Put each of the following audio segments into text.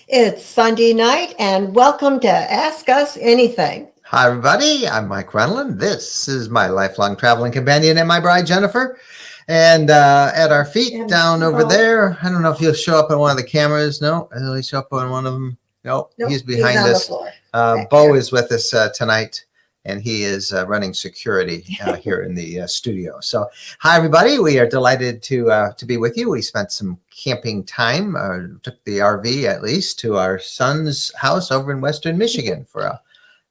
It's Sunday night, and welcome to Ask Us Anything. Hi, everybody. I'm Mike Wendland. This is my lifelong traveling companion and my bride, Jennifer. And at our feet down over there, I don't know if he'll show up on one of the cameras. No, will he show up on one of them? No, he's behind us. The floor. Bo is with us tonight, and he is running security here in the studio. So, hi, everybody. We are delighted to be with you. We spent some camping time, took the RV at least to our son's house over in Western Michigan for a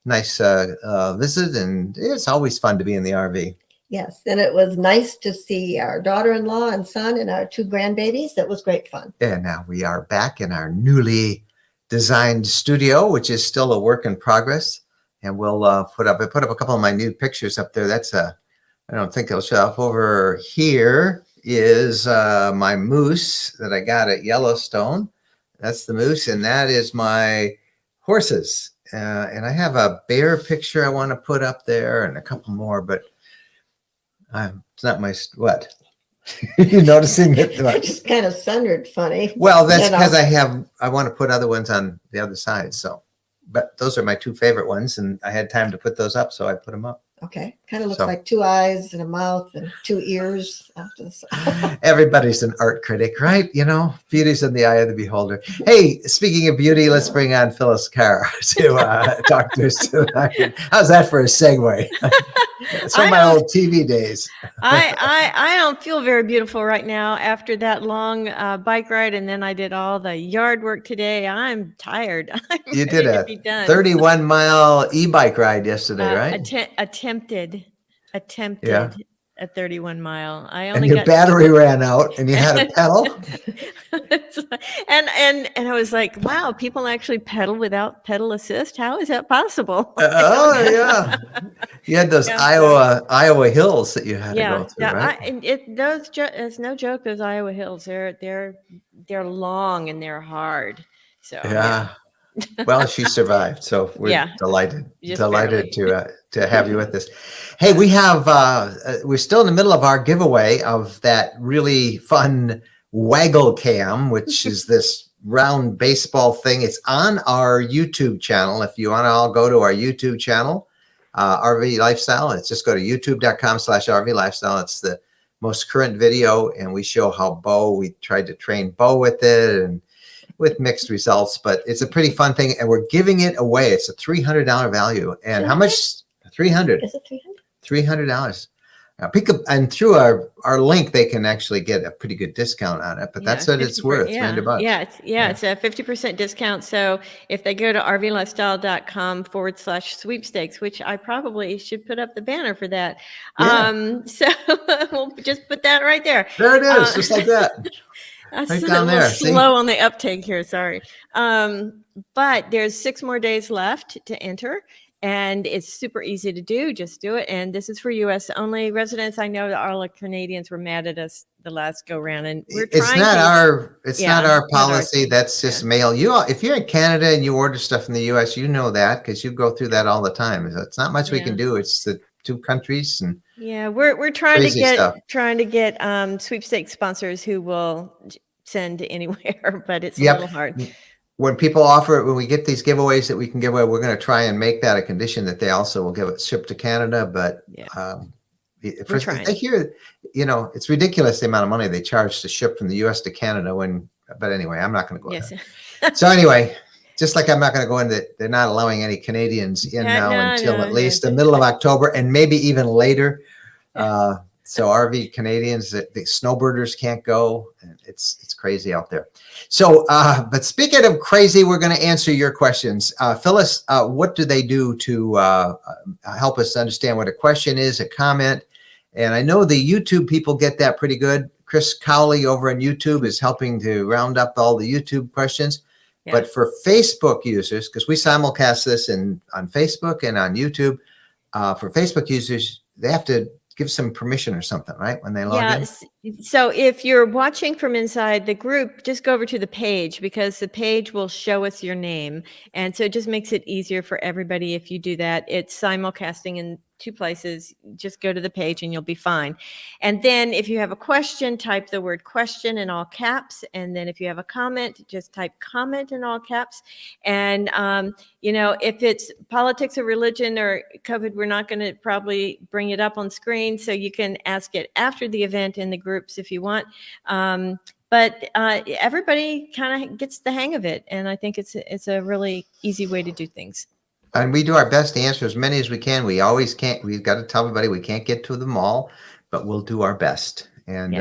nice visit, and it's always fun to be in the RV. Yes, and it was nice to see our daughter-in-law and son and our 2 grandbabies. That was great fun. And now we are back in our newly designed studio, which is still a work in progress. And we'll put up a couple of my new pictures up there. That's I don't think it'll show up. Over here is my moose that I got at Yellowstone. That's the moose, and that is my horses. And I have a bear picture I want to put up there, and a couple more, but it's not my what. You're noticing it? I just kind of centered funny. Well, that's because I want to put other ones on the other side. So, but those are my 2 favorite ones, and I had time to put those up, so I put them up. Okay, kind of looks like 2 eyes and a mouth and 2 ears after the side. Everybody's an art critic, right? You know, beauty's in the eye of the beholder. Hey, speaking of beauty, let's bring on phylliscara to talk to us tonight. How's that for a segue? It's from my old TV days. I don't feel very beautiful right now after that long bike ride, and then I did all the yard work today. I'm tired. You did a 31-mile e-bike ride yesterday, right? Attempted yeah. a 31-mile. And your battery ran out, and you had a pedal. and I was like, wow, people actually pedal without pedal assist. How is that possible? Oh yeah, you had those Iowa hills that you had to go through, right? It's no joke. Those Iowa hills, they're long and they're hard. So yeah. Well, she survived, so we're delighted to have you with us. Hey, we have we're still in the middle of our giveaway of that really fun waggle cam, which is this round baseball thing. It's on our YouTube channel. If you want to all go to our YouTube channel, RV Lifestyle, it's just go to youtube.com/RV Lifestyle. It's the most current video, and we show how we tried to train Bo with it, and with mixed results, but it's a pretty fun thing, and we're giving it away. It's a $300 value. And how much? $300. Is it $300? $300. Pick up, and through our link, they can actually get a pretty good discount on it. But that's what it's worth. $300. It's a 50% discount. So if they go to rvlifestyle.com/sweepstakes, which I probably should put up the banner for that. Yeah. So we'll just put that right there. There it is, just like that. Right down there. Slow on the uptake here. Sorry. But there's 6 more days left to enter, and it's super easy to do. Just do it. And this is for U.S. only residents. I know that all the Canadians were mad at us the last go round, and we're trying. It's not our policy. That's just mail. If you're in Canada and you order stuff in the U.S., you know that because you go through that all the time. So it's not much we can do. It's the 2 countries, and we're trying to get sweepstakes sponsors who will send anywhere, but it's a little hard. When people offer it, when we get these giveaways that we can give away, we're going to try and make that a condition that they also will give it shipped to Canada. But if they hear, it's ridiculous the amount of money they charge to ship from the U.S. to Canada. But anyway, I'm not going to go there. So anyway. Just like I'm not going to go into, they're not allowing any Canadians in until at least the middle of October, and maybe even later. So RV Canadians, the snowbirders can't go. It's crazy out there. So, but speaking of crazy, we're going to answer your questions. Phyllis, what do they do to help us understand what a question is, a comment? And I know the YouTube people get that pretty good. Chris Cowley over on YouTube is helping to round up all the YouTube questions. Yeah. But for Facebook users, because we simulcast this on Facebook and on YouTube, for Facebook users, they have to give some permission or something, right? When they log in. So if you're watching from inside the group, just go over to the page, because the page will show us your name. And so it just makes it easier for everybody if you do that. It's simulcasting two places. Just go to the page and you'll be fine. And then if you have a question, type the word question in all caps. And then if you have a comment, just type comment in all caps. And, if it's politics or religion or COVID, we're not going to probably bring it up on screen. So you can ask it after the event in the groups if you want. But everybody kind of gets the hang of it. And I think it's a really easy way to do things. And we do our best to answer as many as we can. We always can't. We've got to tell everybody we can't get to them all, but we'll do our best. And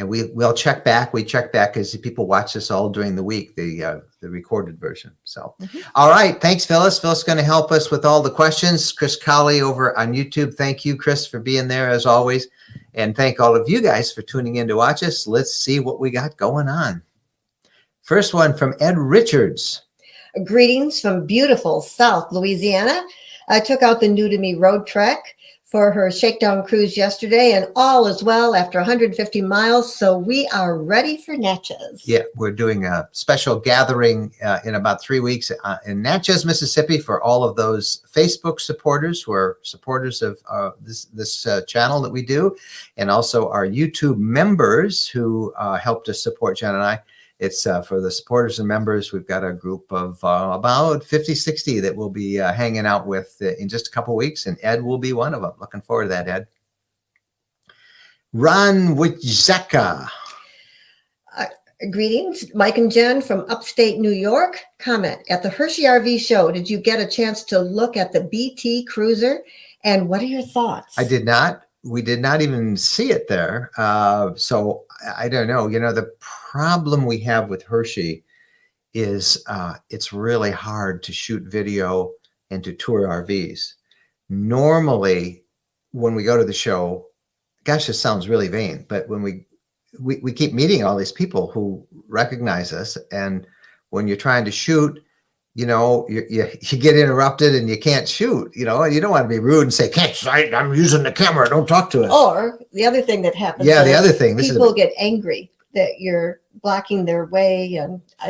we'll check back. We check back as people watch this all during the week, the recorded version. So, all right. Thanks, Phyllis. Phyllis is going to help us with all the questions. Chris Colley over on YouTube. Thank you, Chris, for being there as always. And thank all of you guys for tuning in to watch us. Let's see what we got going on. First one from Ed Richards. Greetings from beautiful South Louisiana. I took out the New to Me road trek for her shakedown cruise yesterday, and all is well after 150 miles. So we are ready for Natchez. Yeah, we're doing a special gathering in about 3 weeks in Natchez, Mississippi, for all of those Facebook supporters who are supporters of this channel that we do, and also our YouTube members who helped us support Jen and I. It's for the supporters and members. We've got a group of about 50, 60 that we'll be hanging out with in just a couple weeks, and Ed will be one of them. Looking forward to that, Ed. Ron Witzeka. Greetings, Mike and Jen from upstate New York. Comment, at the Hershey RV show, did you get a chance to look at the BT Cruiser? And what are your thoughts? I did not. We did not even see it there. So I don't know. The problem we have with Hershey is it's really hard to shoot video and to tour RVs. Normally, when we go to the show, gosh, this sounds really vain, but when we keep meeting all these people who recognize us, and when you're trying to shoot, you get interrupted and you can't shoot, and you don't want to be rude and say, "Can't, I'm using the camera, don't talk to us." Or the other thing that happens, the other thing, people get angry that you're blocking their way. And I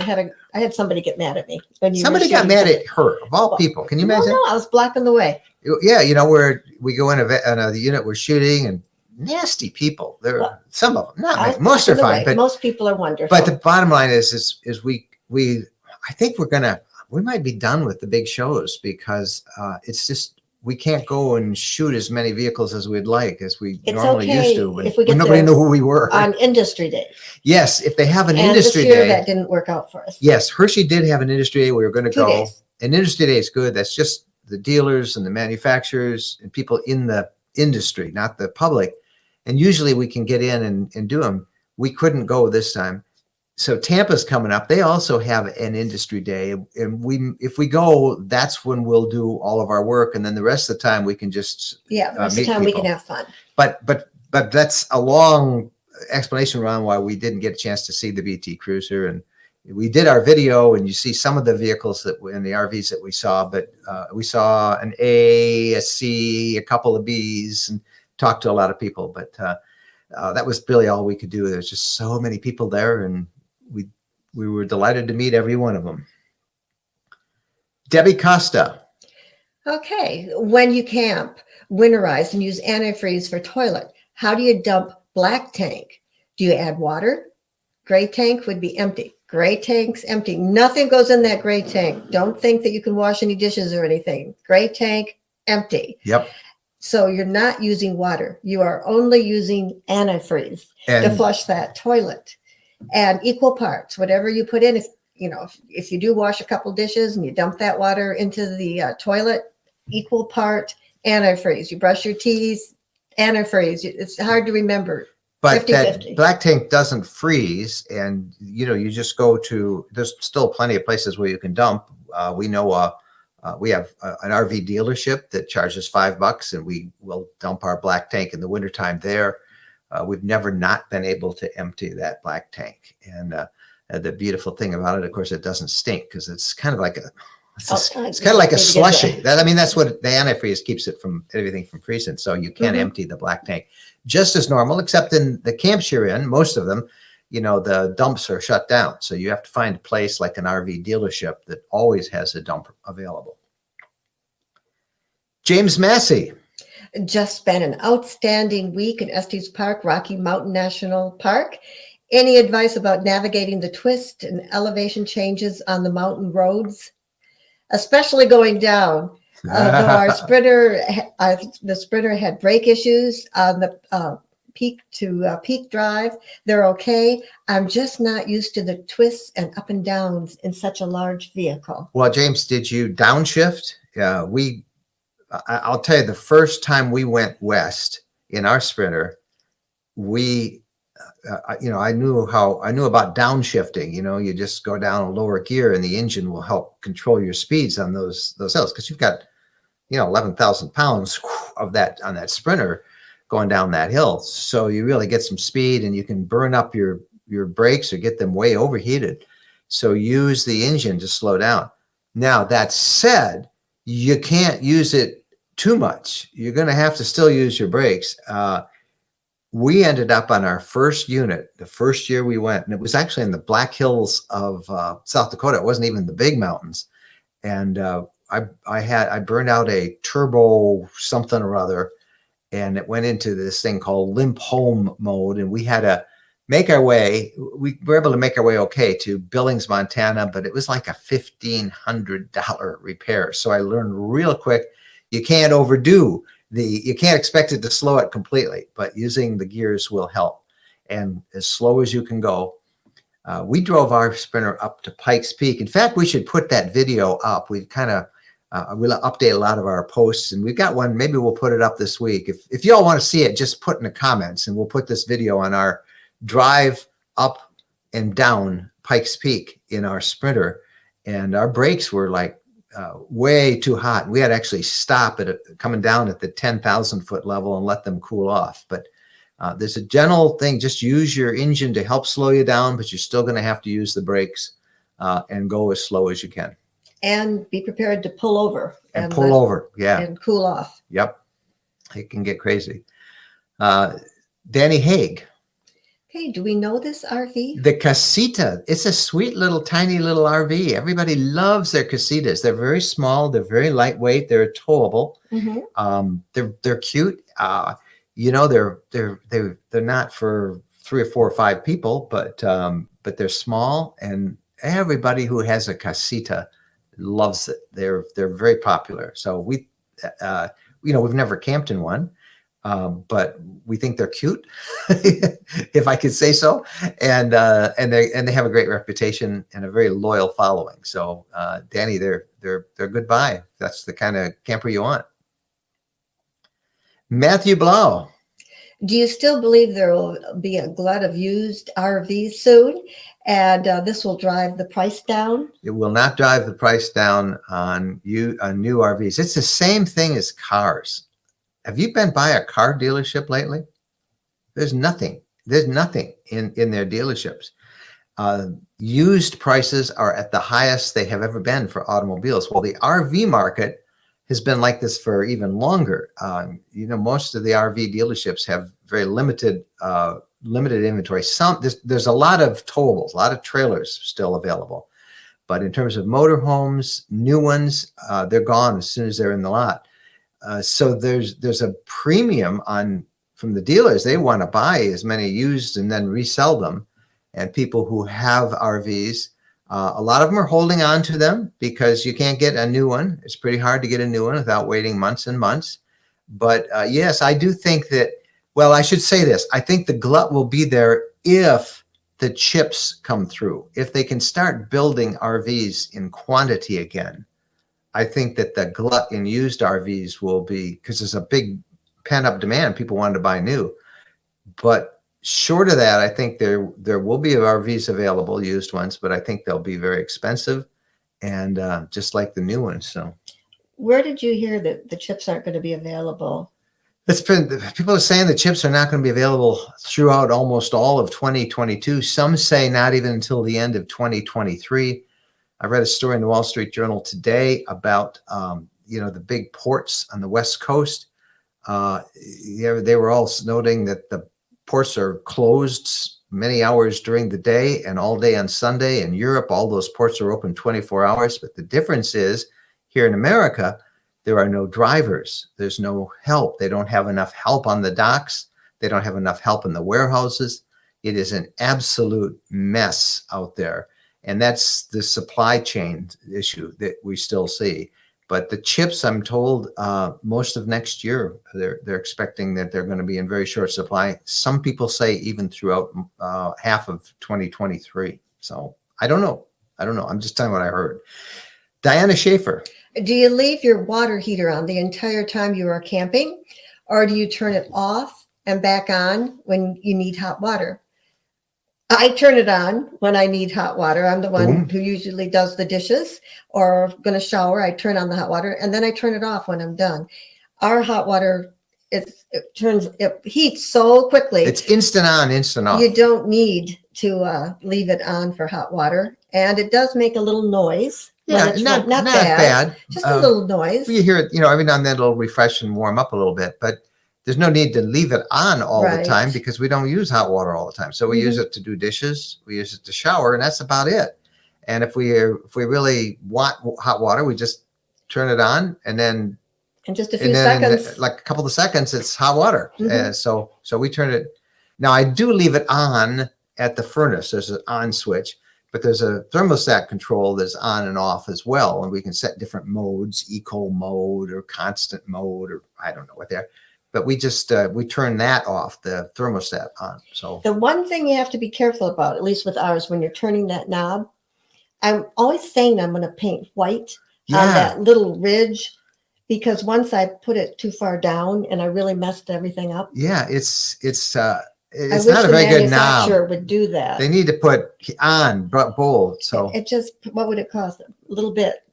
had somebody get mad at me when somebody got mad at her, of all people. Can you imagine? No, I was blocking the way. Yeah, where we go in a unit, we're shooting, and nasty people. There are some of them, not many. Most are fine, but most people are wonderful. But the bottom line is we I think we might be done with the big shows because it's just, we can't go and shoot as many vehicles as we'd like, as we normally used to. If we get nobody knew who we were. On industry day. Yes, if they have an industry this year, day. That didn't work out for us. Yes, Hershey did have an industry day. We were going to 2 go. days. An industry day is good. That's just the dealers and the manufacturers and people in the industry, not the public. And usually we can get in and do them. We couldn't go this time. So Tampa's coming up. They also have an industry day, and if we go, that's when we'll do all of our work, and then the rest of the time we can just the rest of the time we can have fun. But that's a long explanation around why we didn't get a chance to see the BT Cruiser, and we did our video, and you see some of the vehicles that in the RVs that we saw, but we saw an A, a C, a couple of Bs, and talked to a lot of people, but that was really all we could do. There's just so many people there, and we were delighted to meet every one of them. Debbie Costa. Okay. When you camp, winterize, and use antifreeze for toilet, how do you dump black tank? Do you add water? Gray tank would be empty. Gray tank's empty. Nothing goes in that gray tank. Don't think that you can wash any dishes or anything. Gray tank, empty. Yep. So you're not using water. You are only using antifreeze to flush that toilet. And equal parts, whatever you put in, if you do wash a couple dishes and you dump that water into the toilet, equal part antifreeze. You brush your teeth, antifreeze. It's hard to remember. But 50-50. That black tank doesn't freeze, and you just go to. There's still plenty of places where you can dump. We know we have an RV dealership that charges $5, and we will dump our black tank in the wintertime there. We've never not been able to empty that black tank. And the beautiful thing about it, of course, it doesn't stink because it's kind of like it's kind of like a slushy. That's what the antifreeze keeps it from everything from freezing. So you can empty the black tank just as normal, except in the camps you're in, most of them, the dumps are shut down. So you have to find a place like an RV dealership that always has a dump available. James Massey. Just spent an outstanding week in Estes Park, Rocky Mountain National Park. Any advice about navigating the twist and elevation changes on the mountain roads, especially going down? Though our Sprinter, the Sprinter had brake issues on the Peak to Peak Drive. They're okay. I'm just not used to the twists and up and downs in such a large vehicle. Well, James, did you downshift? I'll tell you, the first time we went west in our Sprinter, I knew about downshifting. You just go down a lower gear and the engine will help control your speeds on those hills, because you've got 11,000 pounds of that on that Sprinter going down that hill. So you really get some speed, and you can burn up your brakes or get them way overheated. So use the engine to slow down. Now, that said, you can't use it too much. You're going to have to still use your brakes. We ended up on our first unit the first year we went, and it was actually in the Black Hills of South Dakota. It wasn't even the big mountains. And I burned out a turbo something or other, and it went into this thing called limp home mode. And we had to make our way. We were able to make our way okay to Billings, Montana, but it was like a $1,500 repair. So I learned real quick, you can't overdo you can't expect it to slow it completely, but using the gears will help. And as slow as you can go. We drove our Sprinter up to Pikes Peak. In fact, we should put that video up. We we'll update a lot of our posts, and we've got one. Maybe we'll put it up this week. If y'all want to see it, just put in the comments, and we'll put this video on our drive up and down Pikes Peak in our Sprinter. And our brakes were like way too hot. We had to actually stop coming down at the 10,000 foot level and let them cool off. But there's a general thing, just use your engine to help slow you down, but you're still going to have to use the brakes and go as slow as you can. And be prepared to pull over. And pull over, yeah. And cool off. Yep. It can get crazy. Danny Haig. Hey, do we know this RV? The Casita. It's a sweet little, tiny little RV. Everybody loves their Casitas. They're very small. They're very lightweight. They're towable. Mm-hmm. They're cute. They're not for 3 or 4 or 5 people, but they're small, and everybody who has a Casita loves it. They're very popular. So we've never camped in one. But we think they're cute, if I could say so, and they have a great reputation and a very loyal following. So, Danny, they're a good buy. That's the kind of camper you want. Matthew Blau. Do you still believe there will be a glut of used RVs soon, and this will drive the price down? It will not drive the price down on new RVs. It's the same thing as cars. Have you been by a car dealership lately? There's nothing. There's nothing in their dealerships. Used prices are at the highest they have ever been for automobiles. Well, the RV market has been like this for even longer. Most of the RV dealerships have very limited inventory. There's a lot of towables, a lot of trailers still available. But in terms of motorhomes, new ones, they're gone as soon as they're in the lot. So there's a premium from the dealers. They want to buy as many used and then resell them. And people who have RVs, a lot of them are holding on to them because you can't get a new one. It's pretty hard to get a new one without waiting months and months. But yes, I do think that, well, I should say this. I think the glut will be there if the chips come through. If they can start building RVs in quantity again, I think that the glut in used RVs will be, because there's a big pent-up demand. People wanted to buy new. But short of that, I think there will be RVs available, used ones, but I think they'll be very expensive and just like the new ones. So, where did you hear that the chips aren't going to be available? People are saying the chips are not going to be available throughout almost all of 2022. Some say not even until the end of 2023. I read a story in the Wall Street Journal today about, the big ports on the West Coast. They were all noting that the ports are closed many hours during the day and all day on Sunday. In Europe, all those ports are open 24 hours. But the difference is here in America, There are no drivers. There's no help. They don't have enough help on the docks. They don't have enough help in the warehouses. It is an absolute mess out there. And that's the supply chain issue that we still see. But the chips, I'm told, most of next year, they're expecting that they're going to be in very short supply. Some people say even throughout half of 2023. So I don't know. I'm just telling what I heard. Diana Schaefer. Do you leave your water heater on the entire time you are camping, or do you turn it off and back on when you need hot water? I turn it on when I need hot water. I'm the one who usually does the dishes or going to shower. I turn on the hot water and then I turn it off when I'm done. Our hot water, it heats so quickly. It's instant on, instant off. You don't need to leave it on for hot water. And it does make a little noise. Yeah, not bad. Just a little noise. You hear it, every now and then it'll refresh and warm up a little bit, but there's no need to leave it on all the time because we don't use hot water all the time. So we use it to do dishes, we use it to shower, and that's about it. And if we really want hot water, we just turn it on, and then in just a few seconds, like a couple of seconds, it's hot water. So we turn it. Now I do leave it on at the furnace. There's an on switch, but there's a thermostat control that's on and off as well, and we can set different modes, eco mode or constant mode, or I don't know what they're. But we just we turn that off, the thermostat on. So the one thing you have to be careful about, at least with ours, when you're turning that knob, I'm always saying I'm going to paint white on that little ridge, because once I put it too far down and I really messed everything up. Yeah, it's not a very good knob. Would do that. They need to put on bold. So it just, what would it cost? A little bit.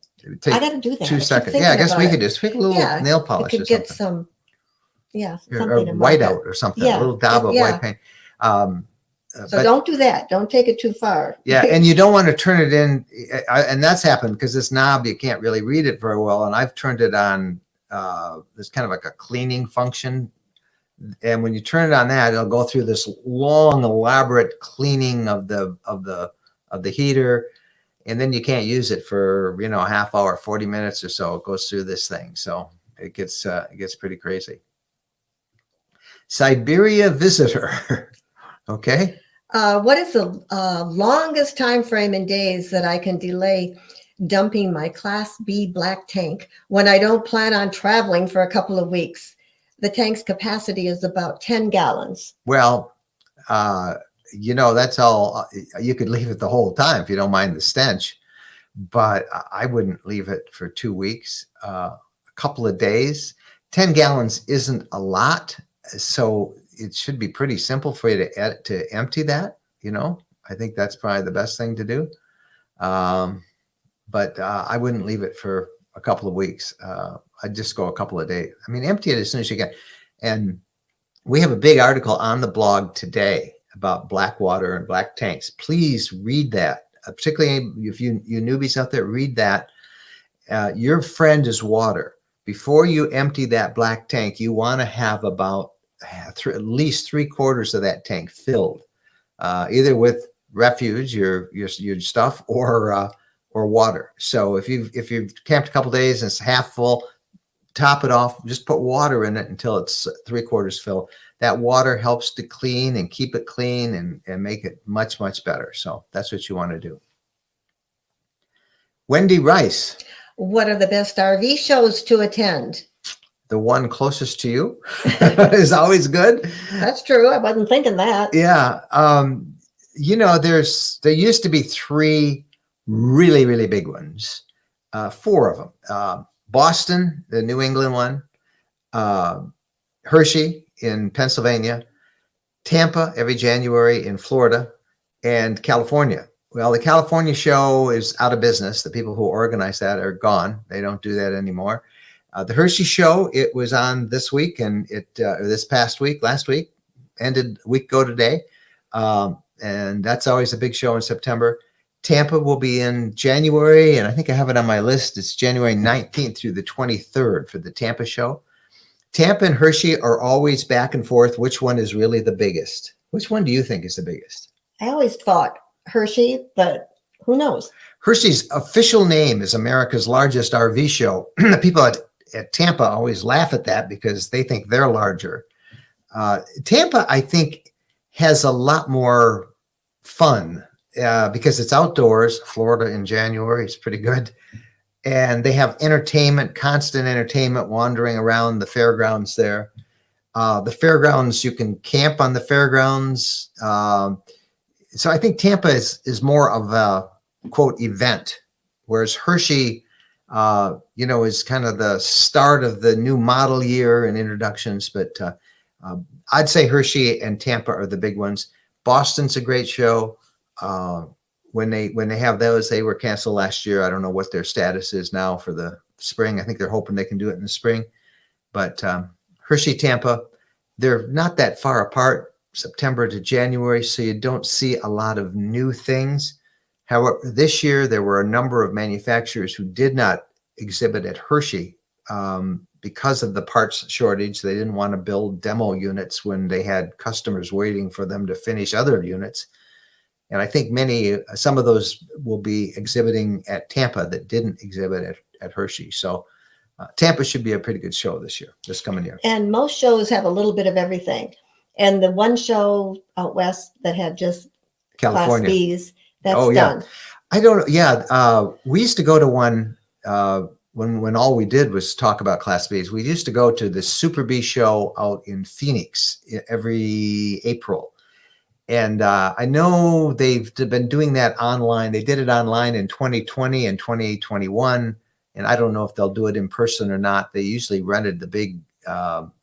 I got to do that. 2 seconds. Yeah, I guess we could just pick a little nail polish. We could get some. Something or white out or something, a little dab of white paint. So don't do that. Don't take it too far. Yeah, and you don't want to turn it in, and that's happened because this knob, you can't really read it very well. And I've turned it on. There's kind of like a cleaning function, and when you turn it on that, it'll go through this long, elaborate cleaning of the heater, and then you can't use it for a half hour, 40 minutes or so. It goes through this thing, so it gets pretty crazy. Siberia visitor. Okay. What is the longest time frame in days that I can delay dumping my Class B black tank when I don't plan on traveling for a couple of weeks? The tank's capacity is about 10 gallons. Well, that's all. You could leave it the whole time if you don't mind the stench, but I wouldn't leave it for 2 weeks. A couple of days. 10 gallons isn't a lot. So it should be pretty simple for you to empty that, I think that's probably the best thing to do. But I wouldn't leave it for a couple of weeks. I'd just go a couple of days. I mean, empty it as soon as you can. And we have a big article on the blog today about black water and black tanks. Please read that, particularly if you newbies out there, read that. Your friend is water. Before you empty that black tank, you want to have about at least 3/4 of that tank filled, either with refuge, your stuff, or water. So if you've camped a couple days and it's half full, top it off. Just put water in it until it's 3/4 filled. That water helps to clean and keep it clean and make it much, much better. So that's what you want to do. Wendy Rice. What are the best RV shows to attend? The one closest to you is always good. That's true. I wasn't thinking that. Yeah. There used to be 3 really, really big ones, 4 of them. Boston, the New England one, Hershey in Pennsylvania, Tampa every January in Florida, and California. Well, the California show is out of business. The people who organize that are gone. They don't do that anymore. The Hershey show, it was on this week, and last week, ended a week ago today. And that's always a big show in September. Tampa will be in January, and I think I have it on my list. It's January 19th through the 23rd for the Tampa show. Tampa and Hershey are always back and forth. Which one is really the biggest? Which one do you think is the biggest? I always thought Hershey, but who knows? Hershey's official name is America's largest RV show. The people at Tampa always laugh at that because they think they're larger. Tampa, I think, has a lot more fun because it's outdoors. Florida in January is pretty good. And they have entertainment, constant entertainment, wandering around the fairgrounds there. The fairgrounds, you can camp on the fairgrounds. So I think Tampa is more of a, quote, event, whereas Hershey, is kind of the start of the new model year and introductions. But I'd say Hershey and Tampa are the big ones. Boston's a great show. When they have those, they were canceled last year. I don't know what their status is now for the spring. I think they're hoping they can do it in the spring. But Hershey, Tampa, they're not that far apart, September to January, so you don't see a lot of new things. However, this year there were a number of manufacturers who did not exhibit at Hershey because of the parts shortage. They didn't want to build demo units when they had customers waiting for them to finish other units. And I think some of those will be exhibiting at Tampa that didn't exhibit at Hershey. So Tampa should be a pretty good show this coming year. And most shows have a little bit of everything. And the one show out west that had just California. Class Bs, that's done. I don't know. Yeah. We used to go to one when all we did was talk about Class Bs. We used to go to the Super B show out in Phoenix every April. And I know they've been doing that online. They did it online in 2020 and 2021. And I don't know if they'll do it in person or not. They usually rented the big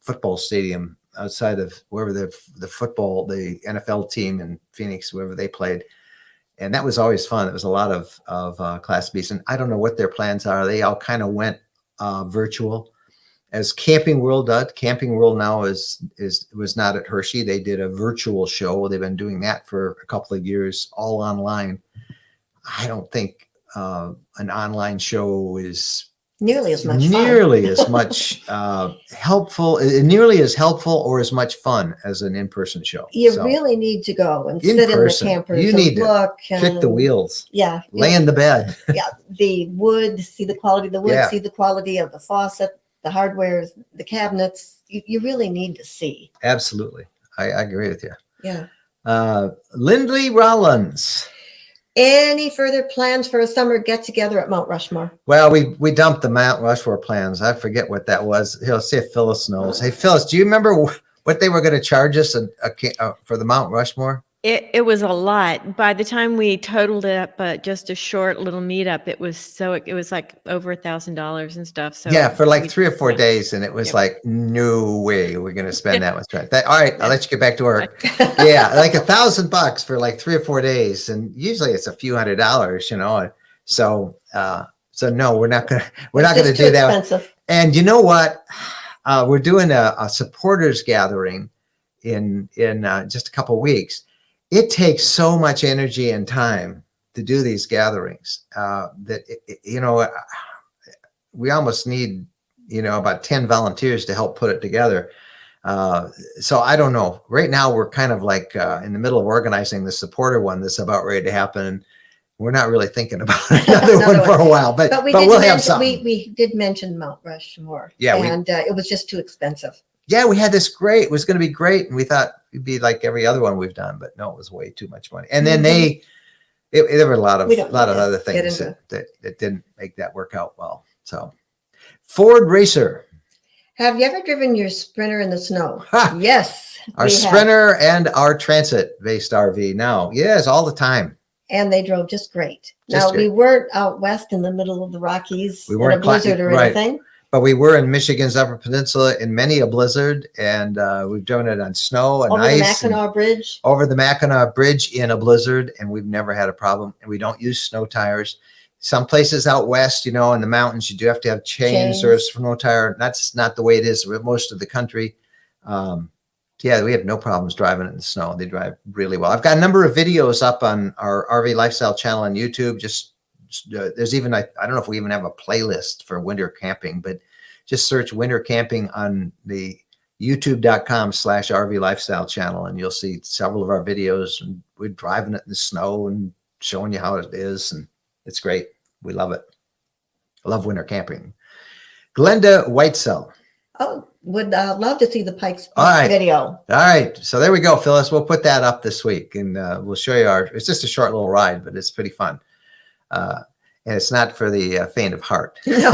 football stadium outside of wherever the NFL team in Phoenix, wherever they played. And that was always fun. It was a lot of Class Bs. And I don't know what their plans are. They all kind of went virtual. As Camping World does. Camping World now was not at Hershey. They did a virtual show. They've been doing that for a couple of years, all online. I don't think an online show is nearly as much helpful or as much fun as an in-person show. You really need to go and sit in the campers. You need to kick the wheels. Yeah. Lay in the bed. Yeah. The wood, see the quality of the wood, see the quality of the faucet, the hardware, the cabinets. You really need to see. Absolutely. I agree with you. Yeah. Lindley Rollins. Any further plans for a summer get-together at Mount Rushmore? Well, we dumped the Mount Rushmore plans. I forget what that was. He'll see if Phyllis knows. Hey, Phyllis, do you remember what they were going to charge us for the Mount Rushmore? It was a lot. By the time we totaled it up, but just a short little meetup, it was like over $1,000 and stuff. So yeah, for like 3 or 4 days, and it was like, no way we're going to spend that much time. All right, I'll let you get back to work. Yeah, like $1,000 for like 3 or 4 days, and usually it's a few $100s, So no, we're not gonna do that. Expensive. And you know what? We're doing a supporters gathering in just a couple of weeks. It takes so much energy and time to do these gatherings that we almost need about 10 volunteers to help put it together. So I don't know. Right now we're kind of like in the middle of organizing the supporter one that's about ready to happen. We're not really thinking about another one for a while, but we'll have something. We did mention Mount Rushmore. Yeah, and it was just too expensive. Yeah, we had this it was going to be great. And we thought it'd be like every other one we've done, but no, it was way too much money. And then there were a lot of other things that didn't make that work out well. So Ford Racer. Have you ever driven your Sprinter in the snow? Ha! Yes. Our Sprinter and our Transit-based RV now. Yes, all the time. And they drove just great. We weren't out west in the middle of the Rockies in a blizzard or anything. But we were in Michigan's Upper Peninsula in many a blizzard, and we've driven it on snow and ice. Over the Mackinac Bridge in a blizzard, and we've never had a problem. And we don't use snow tires. Some places out west, in the mountains, you do have to have chains or a snow tire. That's not the way it is with most of the country. We have no problems driving it in the snow. They drive really well. I've got a number of videos up on our RV Lifestyle channel on YouTube. There's even, I don't know if we even have a playlist for winter camping, but just search winter camping on the youtube.com/RV Lifestyle channel, and you'll see several of our videos. And we're driving it in the snow and showing you how it is. And it's great. We love it. I love winter camping. Glenda Whitesell. Oh, would love to see the Pikes All right. video. All right. So there we go, Phyllis. We'll put that up this week, and we'll show you it's just a short little ride, but it's pretty fun. And it's not for the faint of heart. No.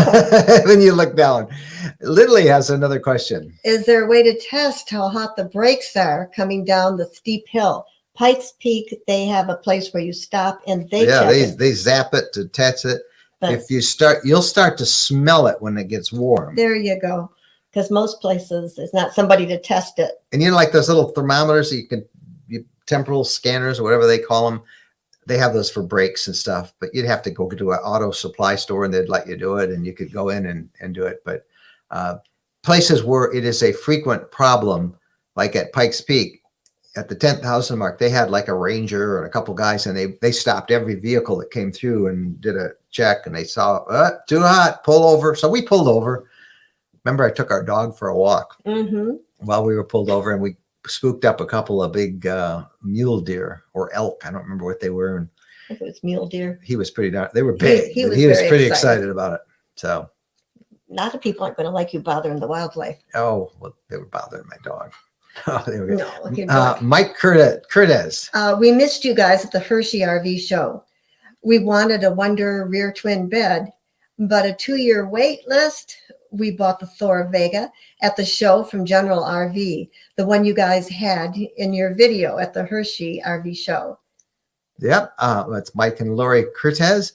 When you look down. Literally has another question. Is there a way to test how hot the brakes are coming down the steep hill? Pikes Peak, they have a place where you stop and they check it. They zap it to test it. But if you you'll start to smell it when it gets warm. there you go. Because most places, there's not somebody to test it. And like those little thermometers that temporal scanners or whatever they call them, they have those for brakes and stuff, but you'd have to go to an auto supply store and they'd let you do it, and you could go in and do it. But places where it is a frequent problem, like at Pikes Peak, at the 10,000 mark, they had like a ranger and a couple guys, and they stopped every vehicle that came through and did a check, and they saw too hot, pull over. So we pulled over. Remember, I took our dog for a walk while we were pulled over, and we spooked up a couple of big mule deer or elk. I don't remember what they were. And I think it was mule deer. He was pretty darn. They were big. He was pretty excited about it. So a lot of people aren't going to like you bothering the wildlife. Oh, well, they were bothering my dog. Oh, there we go. No, Mike Curtis. We missed you guys at the Hershey RV show. We wanted a Wonder rear twin bed, but a 2-year wait list. We bought the Thor Vega at the show from General RV, the one you guys had in your video at the Hershey RV show. Yep, that's Mike and Lori Cortez.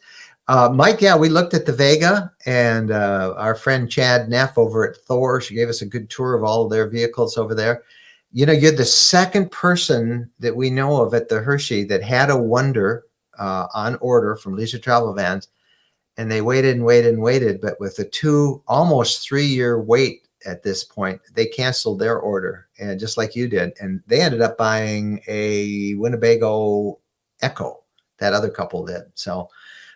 Mike, we looked at the Vega, and our friend Chad Neff over at Thor, she gave us a good tour of all of their vehicles over there. You're the second person that we know of at the Hershey that had a Wonder on order from Leisure Travel Vans. And they waited and waited and waited, but with a almost 3-year wait at this point, they canceled their order, and just like you did. And they ended up buying a Winnebago Echo, that other couple did. So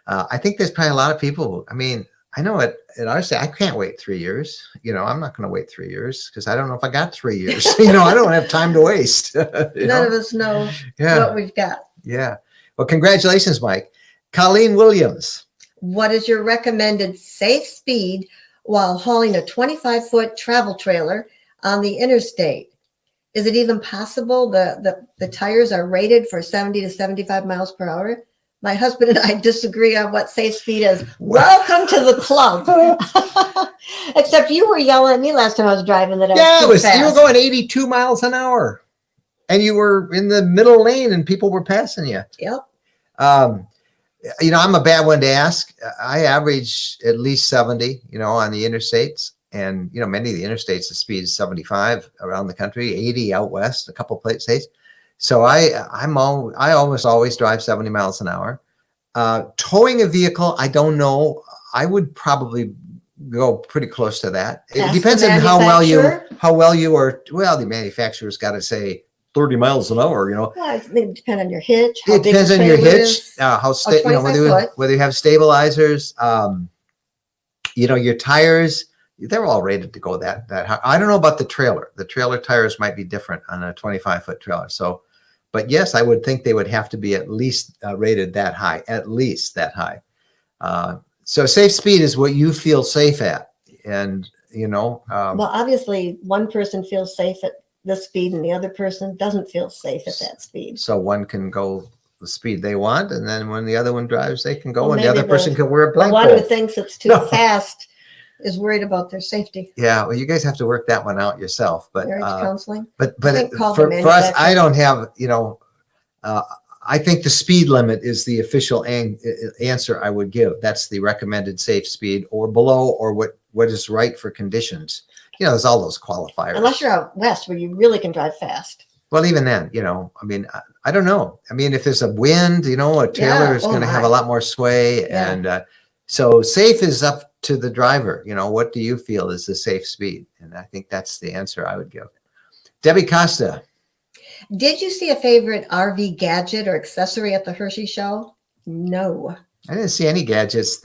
I think there's probably a lot of people. I mean, I know at our state, I can't wait 3 years. I'm not going to wait 3 years because I don't know if I got 3 years. I don't have time to waste. None of us know what we've got. Yeah. Well, congratulations, Mike. Colleen Williams. What is your recommended safe speed while hauling a 25-foot travel trailer on the interstate? Is it even possible the tires are rated for 70 to 75 miles per hour? My husband and I disagree on what safe speed is. Welcome to the club. Except you were yelling at me last time I was driving that I was too fast. You were going 82 miles an hour, and you were in the middle lane, and people were passing you. Yep. I'm a bad one to ask. I average at least 70, on the interstates. And, many of the interstates, the speed is 75 around the country, 80 out west, a couple of states. So I almost always drive 70 miles an hour. Towing a vehicle, I don't know. I would probably go pretty close to that. It depends on how well you are. Well, the manufacturer's got to say 30 miles an hour, Well, it depends on your hitch. It depends on your hitch, whether you have stabilizers, your tires, they're all rated to go that high. I don't know about the trailer. The trailer tires might be different on a 25-foot trailer. So, but yes, I would think they would have to be at least rated that high, So safe speed is what you feel safe at. And, well, obviously one person feels safe at this speed and the other person doesn't feel safe at that speed. So one can go the speed they want, and then when the other one drives, they can go, and the other person can wear a blindfold. The one who thinks it's too fast is worried about their safety. Yeah, well, you guys have to work that one out yourself. But marriage counseling. But for us, I don't have. I think the speed limit is the official answer I would give. That's the recommended safe speed, or below, or what is right for conditions. There's all those qualifiers. Unless you're out west where you really can drive fast. Well, even then, I mean, I don't know. I mean, if there's a wind, a trailer is going to have a lot more sway. Yeah. And so safe is up to the driver. What do you feel is the safe speed? And I think that's the answer I would give. Debbie Costa. Did you see a favorite RV gadget or accessory at the Hershey show? No. I didn't see any gadgets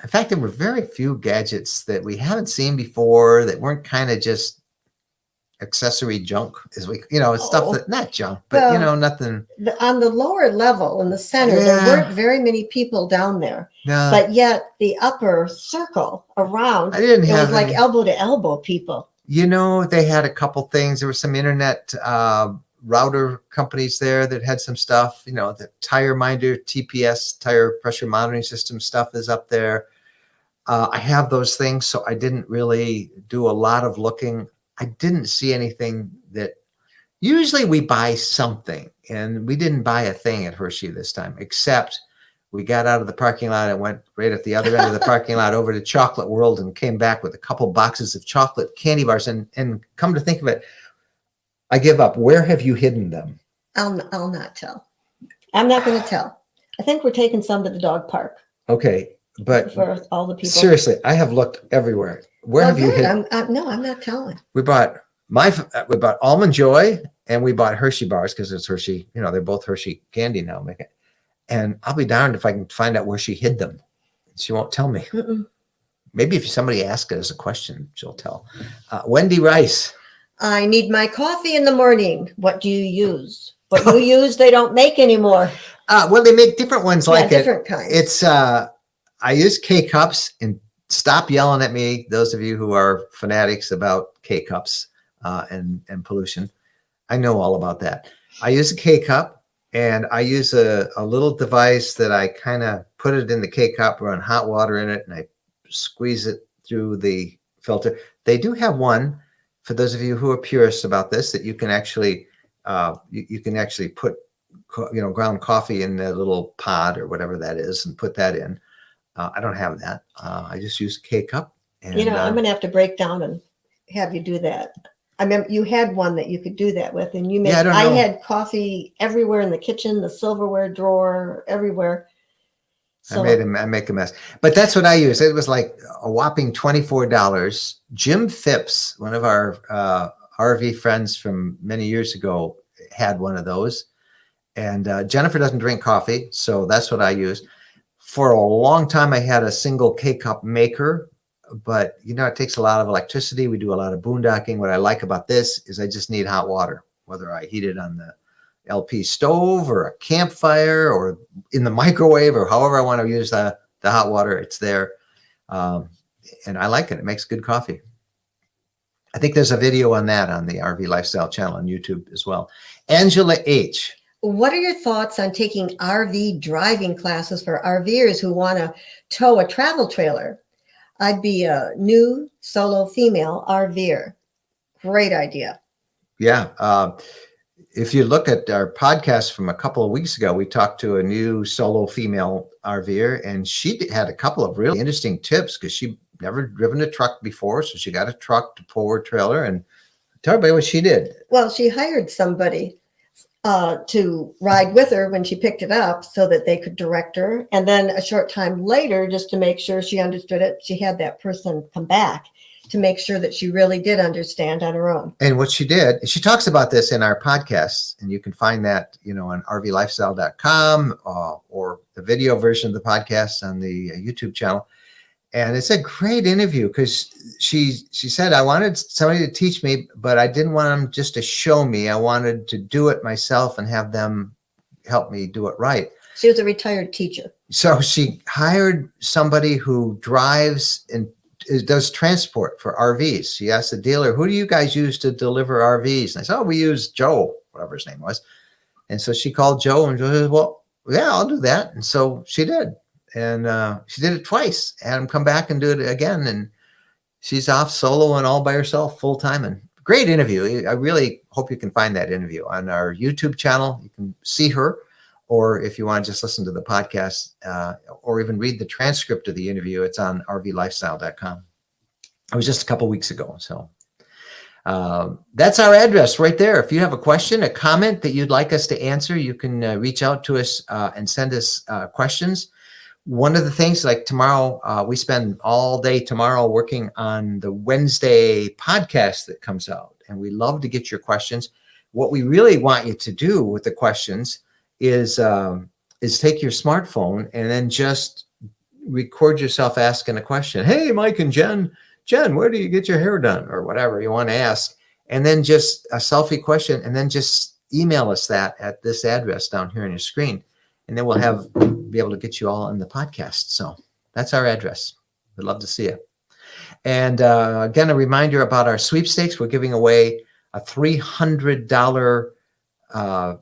in fact, there were very few gadgets that we haven't seen before that weren't kind of just accessory junk, as we, it's stuff that not junk, but well, nothing. On the lower level in the center, there weren't very many people down there. No. But yet the upper circle around, it was like elbow to elbow people. They had a couple things. There were some internet router companies there that had some stuff. The Tire Minder TPS tire pressure monitoring system stuff is up there. I have those things, so I didn't really do a lot of looking. I didn't see anything that usually we buy something, and we didn't buy a thing at Hershey this time, except we got out of the parking lot and went right at the other end of the parking lot over to Chocolate World and came back with a couple boxes of chocolate candy bars. And come to think of it, I give up. Where have you hidden them? I'll not tell. I'm not going to tell. I think we're taking some to the dog park. Okay. But for all the people, seriously, I have looked everywhere. Where have you hidden? No, I'm not telling. We bought Almond Joy and we bought Hershey bars because it's Hershey. They're both Hershey candy now. And I'll be darned if I can find out where she hid them. She won't tell me. Mm-mm. Maybe if somebody asks it as a question, she'll tell. Wendy Rice. I need my coffee in the morning. What do you use? What you use, they don't make anymore. Well, they make different ones like different kinds. It's I use K-Cups, and stop yelling at me, those of you who are fanatics about K-Cups and pollution. I know all about that. I use a K-Cup, and I use a little device that I kind of put it in the K-Cup, run hot water in it, and I squeeze it through the filter. They do have one, for those of you who are purists about this, that you can actually put ground coffee in the little pod or whatever that is and put that in. I don't have that. I just use a K-Cup. And, I'm going to have to break down and have you do that. I remember you had one that you could do that with, and you made. I had coffee everywhere in the kitchen, the silverware drawer, everywhere. So I make a mess, but that's what I use. It was like a whopping $24. Jim Phipps, one of our RV friends from many years ago, had one of those. And Jennifer doesn't drink coffee, so that's what I use. For a long time, I had a single K-Cup maker, but it takes a lot of electricity. We do a lot of boondocking. What I like about this is I just need hot water, whether I heat it on the LP stove or a campfire or in the microwave or however I want to use the hot water. It's there. And I like it. It makes good coffee. I think there's a video on that on the RV Lifestyle channel on YouTube as well. Angela H. What are your thoughts on taking RV driving classes for RVers who want to tow a travel trailer? I'd be a new solo female RVer. Great idea. Yeah. If you look at our podcast from a couple of weeks ago, we talked to a new solo female RVer, and she had a couple of really interesting tips because she never driven a truck before. So she got a truck to pull her trailer, and tell everybody what she did. Well, she hired somebody to ride with her when she picked it up so that they could direct her. And then a short time later, just to make sure she understood it, she had that person come back to make sure that she really did understand on her own. And what she did, she talks about this in our podcast, and you can find that, on rvlifestyle.com or the video version of the podcast on the YouTube channel. And it's a great interview because she said, I wanted somebody to teach me, but I didn't want them just to show me. I wanted to do it myself and have them help me do it right. She was a retired teacher. So she hired somebody who drives and does transport for RVs. She asked the dealer, who do you guys use to deliver RVs? And I said, we use Joe, whatever his name was. And so she called Joe, and Joe said, well, yeah, I'll do that. And so she did. And she did it twice. Had him come back and do it again. And she's off solo and all by herself full time. And great interview. I really hope you can find that interview on our YouTube channel. You can see her, or if you want to just listen to the podcast or even read the transcript of the interview, it's on rvlifestyle.com. It was just a couple weeks ago. So that's our address right there. If you have a question, a comment that you'd like us to answer, you can reach out to us and send us questions. One of the things, like tomorrow, we spend all day tomorrow working on the Wednesday podcast that comes out, and we love to get your questions. What we really want you to do with the questions is take your smartphone and then just record yourself asking a question. Hey, Mike and Jen, where do you get your hair done? Or whatever you want to ask. and then just a selfie question, and then just email us that at this address down here on your screen. And then we'll be able to get you all on the podcast. So that's our address. We'd love to see you. And again, a reminder about our sweepstakes. We're giving away a $300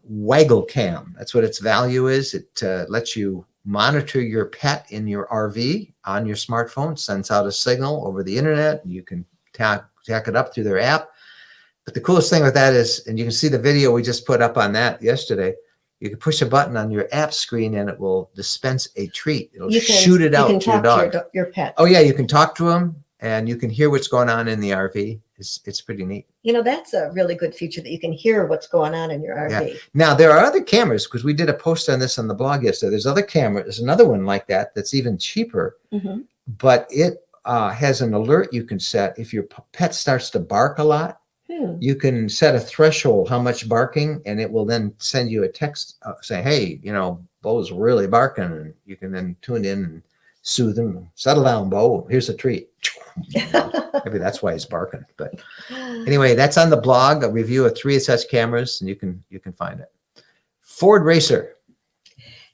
waggle cam. That's what its value is. It lets you monitor your pet in your RV on your smartphone, sends out a signal over the internet. You can tack it up through their app. But the coolest thing with that is, and you can see the video we just put up on that yesterday, you can push a button on your app screen and it will dispense a treat. It'll shoot it out to your dog. To your pet. Oh yeah, you can talk to them and you can hear what's going on in the RV. It's pretty neat. That's a really good feature, that you can hear what's going on in your RV. Yeah. Now there are other cameras, because we did a post on this on the blog yesterday. There's other cameras. There's another one like that's even cheaper, but it has an alert you can set if your pet starts to bark a lot. You can set a threshold how much barking, and it will then send you a text saying, hey, Bo's really barking, and you can then tune in and soothe him. Settle down, Bo. Here's a treat. Maybe that's why he's barking. But anyway, that's on the blog, a review of 3 such cameras, and you can find it. Ford Racer.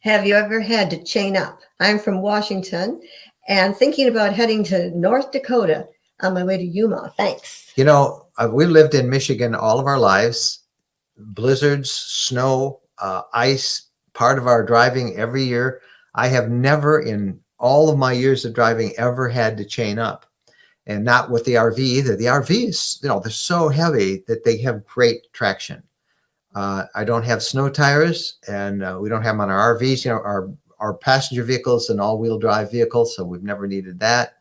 Have you ever had to chain up? I'm from Washington and thinking about heading to North Dakota on my way to Yuma. Thanks. We lived in Michigan all of our lives. Blizzards, snow, ice, part of our driving every year. I have never in all of my years of driving ever had to chain up, and not with the RV either. The RV is, they're so heavy that they have great traction. I don't have snow tires, and we don't have them on our RVs. Our passenger vehicles and all-wheel drive vehicles, so we've never needed that.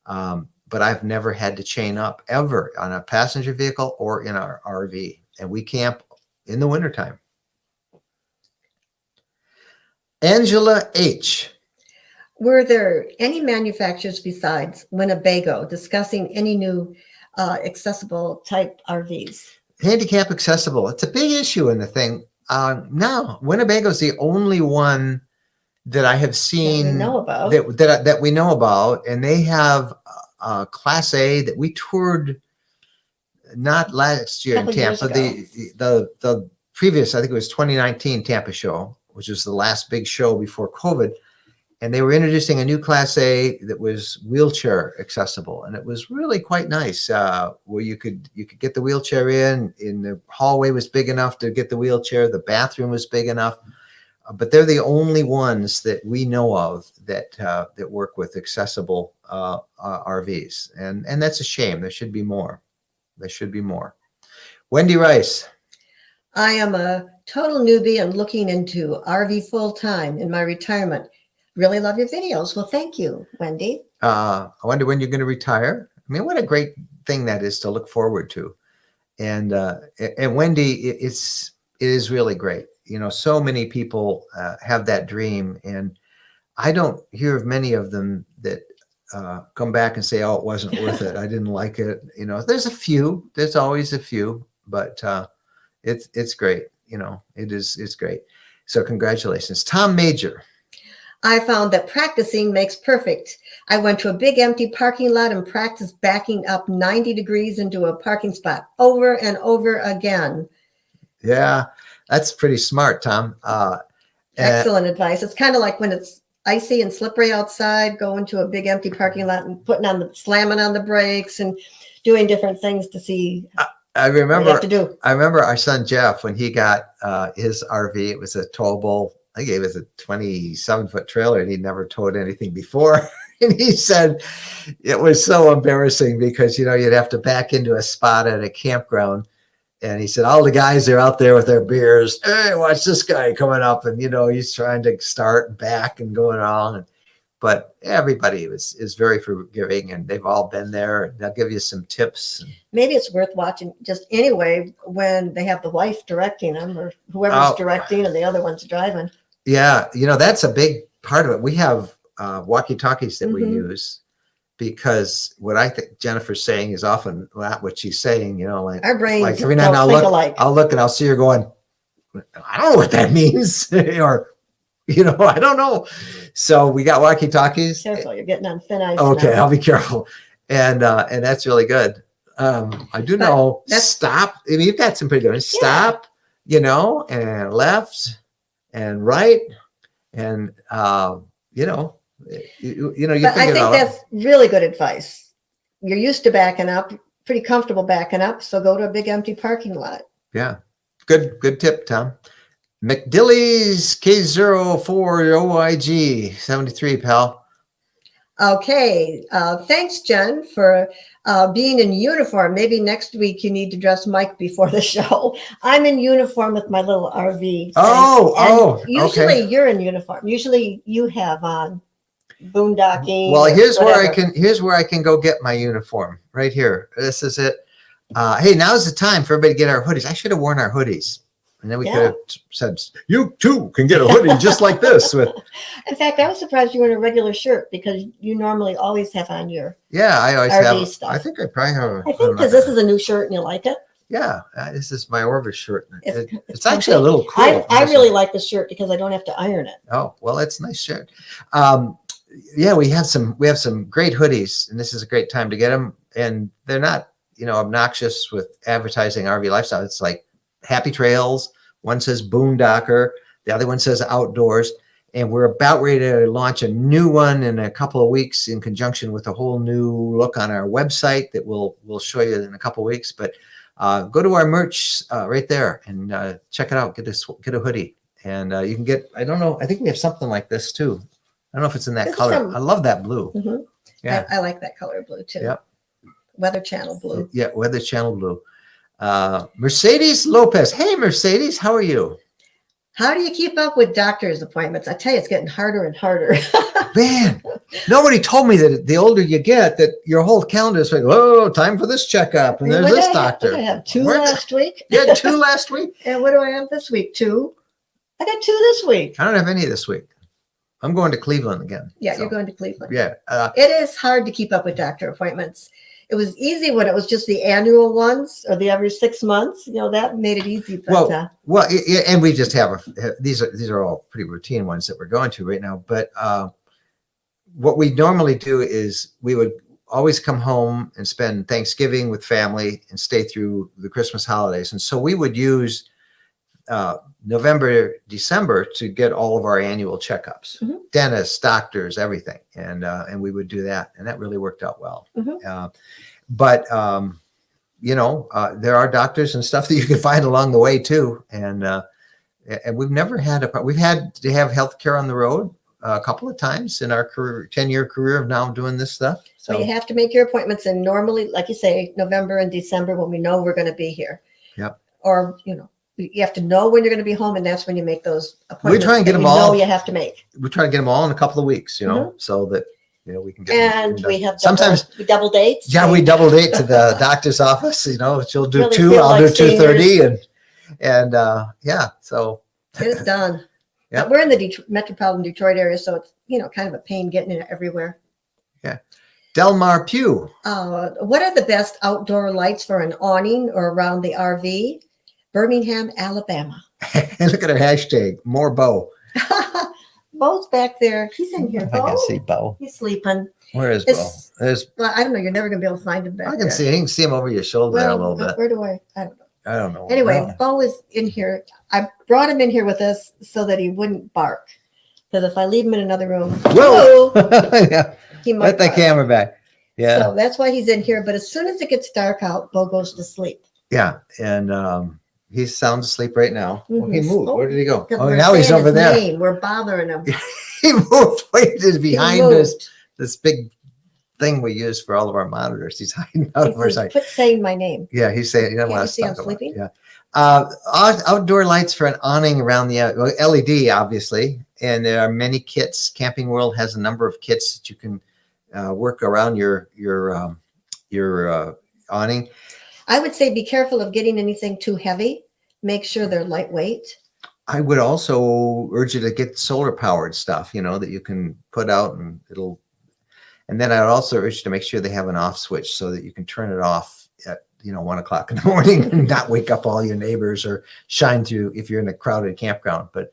But I've never had to chain up ever on a passenger vehicle or in our RV. And we camp in the wintertime. Angela H. Were there any manufacturers besides Winnebago discussing any new accessible type RVs? Handicap accessible. It's a big issue in the thing. Now, Winnebago is the only one that I have seen that we know about. And they have Class A that we toured not last year in Tampa, the previous, I think it was 2019 Tampa show, which was the last big show before COVID. And they were introducing a new Class A that was wheelchair accessible. And it was really quite nice, where you could get the wheelchair in the hallway was big enough to get the wheelchair. The bathroom was big enough. But they're the only ones that we know of that work with accessible RVs, and that's a shame. There should be more. Wendy Rice. I am a total newbie and looking into RV full time in my retirement. Really love your videos. Well, thank you, Wendy. I wonder when you're going to retire. I mean, what a great thing that is to look forward to. And Wendy, it is really great. So many people have that dream, and I don't hear of many of them that come back and say, oh, it wasn't worth it. I didn't like it. There's a few, there's always a few, but it's great. It's great. So congratulations. Tom Major. I found that practicing makes perfect. I went to a big empty parking lot and practiced backing up 90 degrees into a parking spot over and over again. Yeah. That's pretty smart, Tom. Excellent advice. It's kind of like when it's icy and slippery outside, going to a big empty parking lot and slamming on the brakes and doing different things to see. I remember what you have to do. I remember our son Jeff, when he got his RV. It was a towable. I think it was a 27-foot trailer, and he'd never towed anything before. And he said it was so embarrassing because you'd have to back into a spot at a campground. And he said, all the guys are out there with their beers. Hey, watch this guy coming up. And, he's trying to start back and going on. But everybody is very forgiving, and they've all been there. And they'll give you some tips. Maybe it's worth watching just anyway when they have the wife directing them, or whoever's directing and the other one's driving. Yeah. that's a big part of it. We have walkie-talkies that we use. Because what I think Jennifer's saying is often not what she's saying, like our brains like every night I'll look and I'll see her going, I don't know what that means, or I don't know. So we got walkie-talkies. Careful, you're getting on thin ice. Okay, now. I'll be careful, and that's really good. I do know stop. I mean, you've got some pretty good stop, you know, and left and right. And, you know, you figure But I it think out. that's really good advice. You're used to backing up, pretty comfortable backing up. So go to a big empty parking lot. Yeah. Good tip, Tom. McDilly's K04OIG 73, pal. Okay. Thanks, Jen, for being in uniform. Maybe next week you need to dress Mike before the show. I'm in uniform with my little RV. Usually you're in uniform. Usually you have on boondocking. Well, here's where I can go get my uniform right here. This is it. Hey, now's the time for everybody to get our hoodies. I should have worn our hoodies. And then we could have said, you too can get a hoodie just like this. In fact, I was surprised you were in a regular shirt because you normally always have on your I always RV have stuff. I think I probably have. I think because this is a new shirt and you like it. Yeah, this is my Orvis shirt. It's actually a little cool. I really like the shirt because I don't have to iron it. Oh, well, it's a nice shirt. Yeah, we have some great hoodies, and this is a great time to get them. And they're not, obnoxious with advertising RV lifestyle. It's like Happy Trails. One says Boondocker. The other one says Outdoors. And we're about ready to launch a new one in a couple of weeks in conjunction with a whole new look on our website that we'll show you in a couple of weeks. But go to our merch right there and check it out. Get a hoodie. And you can get, I don't know, I think we have something like this too. I don't know if it's in that color. I love that blue. Mm-hmm. Yeah, I like that color blue too. Yep. Weather Channel blue. Yeah, Weather Channel blue. Mercedes Lopez. Hey, Mercedes, how are you? How do you keep up with doctor's appointments? I tell you, it's getting harder and harder. Man, nobody told me that the older you get, that your whole calendar is like, oh, time for this checkup, and there's this doctor. I have 2 last week. You had 2 last week? And what do I have this week? 2. I got 2 this week. I don't have any this week. I'm going to Cleveland again. Yeah, so. You're going to Cleveland. Yeah. It is hard to keep up with doctor appointments. It was easy when it was just the annual ones or the every 6 months. That made it easy. But, and we just have these are all pretty routine ones that we're going to right now. But what we normally do is we would always come home and spend Thanksgiving with family and stay through the Christmas holidays. And so we would use November, December to get all of our annual checkups, dentists, doctors, everything. And we would do that. And that really worked out well. But there are doctors and stuff that you can find along the way too. And we've never had we've had to have healthcare on the road a couple of times in our 10-year career of now doing this stuff. So you have to make your appointments in normally, like you say, November and December when we know we're going to be here. Yep. Or, you have to know when you're going to be home, and that's when you make those appointments. We try and get them all. You have to make. We try to get them all in a couple of weeks, so that we can get. And we have sometimes we double dates. Yeah, we double date to the doctor's office. She'll do really 2, I'll like do 2:30, and so it's done. Yeah, we're in the metropolitan Detroit area, so it's kind of a pain getting it everywhere. Yeah. Delmar Pugh. What are the best outdoor lights for an awning or around the RV? Birmingham, Alabama. And look at our hashtag, more Bo. Bo's back there. He's in here. I can see Bo. He's sleeping. Where is Bo? Well, I don't know. You're never going to be able to find him back there. You can see him over your shoulder there a little bit. Where do I don't know. I don't know. Anyway, Bo is in here. I brought him in here with us so that he wouldn't bark. Because if I leave him in another room, yeah. He might let the camera back. Yeah. So that's why he's in here. But as soon as it gets dark out, Bo goes to sleep. Yeah. And he's sound asleep right now. Well, he moved. Where did he go? Oh, now he's over there. We're bothering him. He moved behind us. This big thing we use for all of our monitors. He's hiding out of our sight. Quit saying my name. Yeah, he's saying, Can't you see I'm sleeping? Yeah. Outdoor lights for an awning around the LED, obviously. And there are many kits. Camping World has a number of kits that you can work around your awning. I would say be careful of getting anything too heavy. Make sure they're lightweight. I would also urge you to get solar powered stuff, that you can put out and and then I would also urge you to make sure they have an off switch so that you can turn it off at 1 o'clock in the morning and not wake up all your neighbors or shine through if you're in a crowded campground. But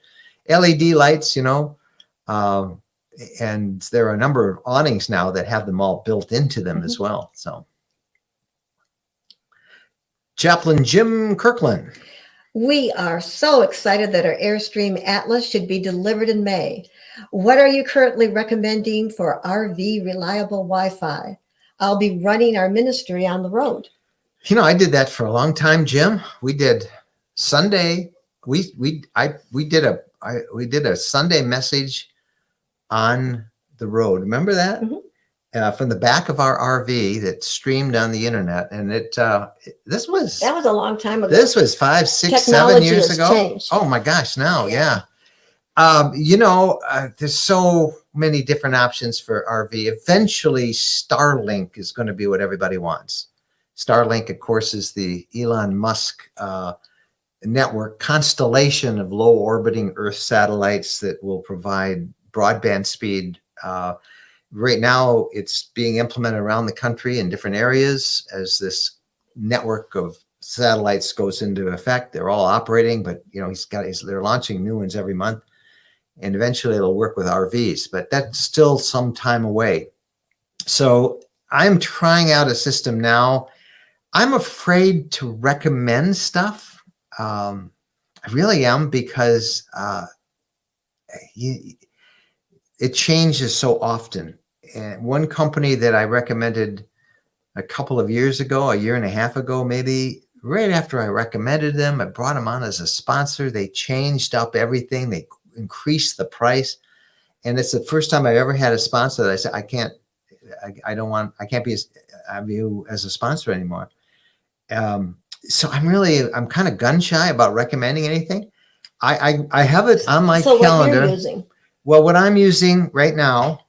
LED lights, and there are a number of awnings now that have them all built into them as well. So Chaplain Jim Kirkland. We are so excited that our Airstream Atlas should be delivered in May. What are you currently recommending for RV reliable Wi-Fi? I'll be running our ministry on the road. You know, I did that for a long time, Jim. We did Sunday. We did a Sunday message on the road. Remember that? Mm-hmm. From the back of our RV that streamed on the internet, and that was a long time ago. This was 5, 6, Technology 7 years ago. Changed. Oh my gosh! Now, yeah. There's so many different options for RV. Eventually, Starlink is going to be what everybody wants. Starlink, of course, is the Elon Musk network constellation of low orbiting Earth satellites that will provide broadband speed. Right now, it's being implemented around the country in different areas as this network of satellites goes into effect. They're all operating, but they're launching new ones every month, and eventually it'll work with RVs. But that's still some time away. So I'm trying out a system now. I'm afraid to recommend stuff. I really am, because it changes so often. And one company that I recommended a couple of years ago, a year and a half ago, maybe, right after I recommended them, I brought them on as a sponsor. They changed up everything. They increased the price. And it's the first time I've ever had a sponsor that I said, I can't be you as a sponsor anymore. So I'm kind of gun shy about recommending anything. I have it on my calendar. What you're using? Well, what I'm using right now,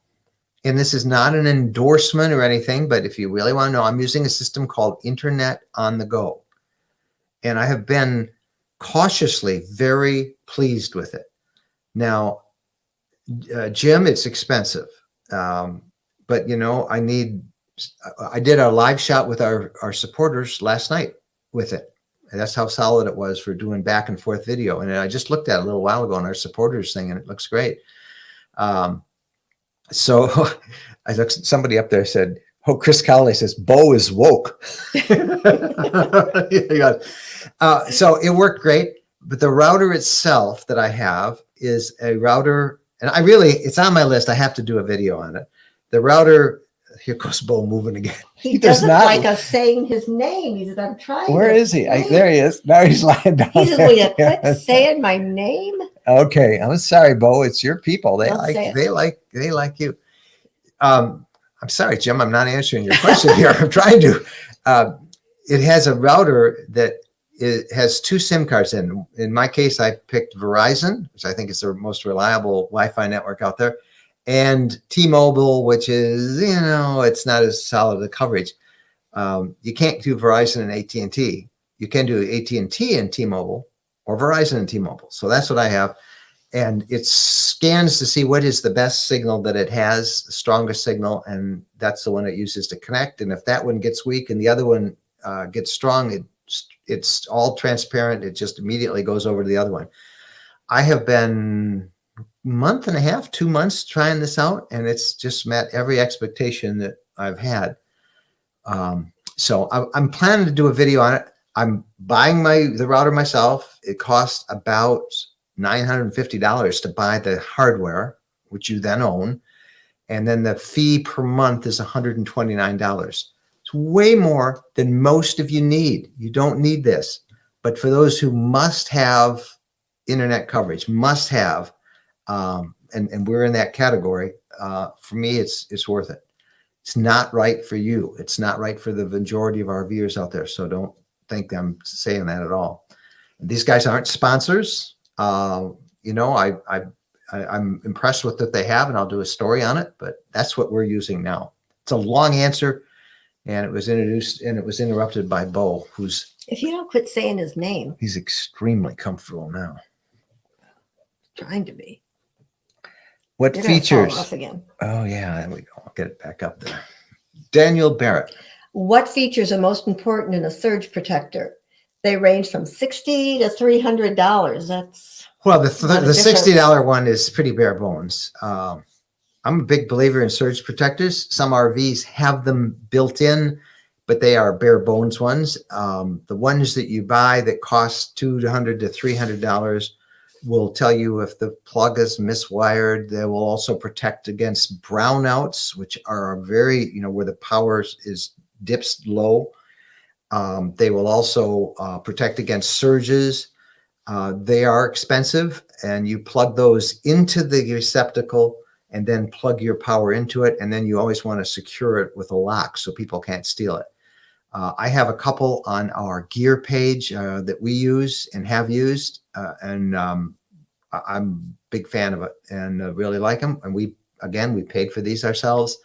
and this is not an endorsement or anything, but if you really want to know, I'm using a system called Internet on the Go. And I have been cautiously very pleased with it. Now, Jim, it's expensive. But, I did a live shot with our supporters last night with it. And that's how solid it was for doing back and forth video. And I just looked at it a little while ago on our supporters thing, and it looks great. So I looked, somebody up there said, "Oh, Chris Cowley says Bo is woke." So it worked great. But the router itself that I have is a router, and it's on my list. I have to do a video on it. The router, here goes Bo moving again. He doesn't like us saying his name. He says, "I'm trying." Where is he? There he is. Now he's lying down. He says, "Will you quit saying my name?" Okay, I'm sorry, Bo. It's your people. They like you. I'm sorry, Jim. I'm not answering your question here. I'm trying to. It has a router that has 2 SIM cards in. In my case, I picked Verizon, which I think is the most reliable Wi-Fi network out there, and T-Mobile, which is, it's not as solid a coverage. You can't do Verizon and AT&T. You can do AT&T and T-Mobile, or Verizon and T-Mobile. So that's what I have. And it scans to see what is the best signal that it has, the strongest signal, and that's the one it uses to connect. And if that one gets weak and the other one gets strong, it's all transparent. It just immediately goes over to the other one. I have been month and a half, 2 months trying this out, and it's just met every expectation that I've had. So I'm planning to do a video on it. I'm buying the router myself. It costs about $950 to buy the hardware, which you then own. And then the fee per month is $129. It's way more than most of you need. You don't need this. But for those who must have internet coverage, must have, and we're in that category, for me, it's worth it. It's not right for you. It's not right for the majority of our viewers out there. So don't think I'm saying that at all. These guys aren't sponsors. I'm impressed with what they have, and I'll do a story on it, but that's what we're using now. It's a long answer, and it was interrupted by Bo, who's... If you don't quit saying his name. He's extremely comfortable now. Trying to be. What You're features? Fall off again. Oh, yeah, there we go. I'll get it back up there. Daniel Barrett. What features are most important in a surge protector? They range from $60 to $300. That's the $60 one is pretty bare bones. I'm a big believer in surge protectors. Some RVs have them built in, but they are bare bones ones. The ones that you buy that cost $200 to $300 will tell you if the plug is miswired. They will also protect against brownouts, which are very, where the power dips low. They will also protect against surges. They are expensive, and you plug those into the receptacle and then plug your power into it. And then you always want to secure it with a lock so people can't steal it. I have a couple on our gear page that we use and have used, and I'm a big fan of it and really like them. And we paid for these ourselves.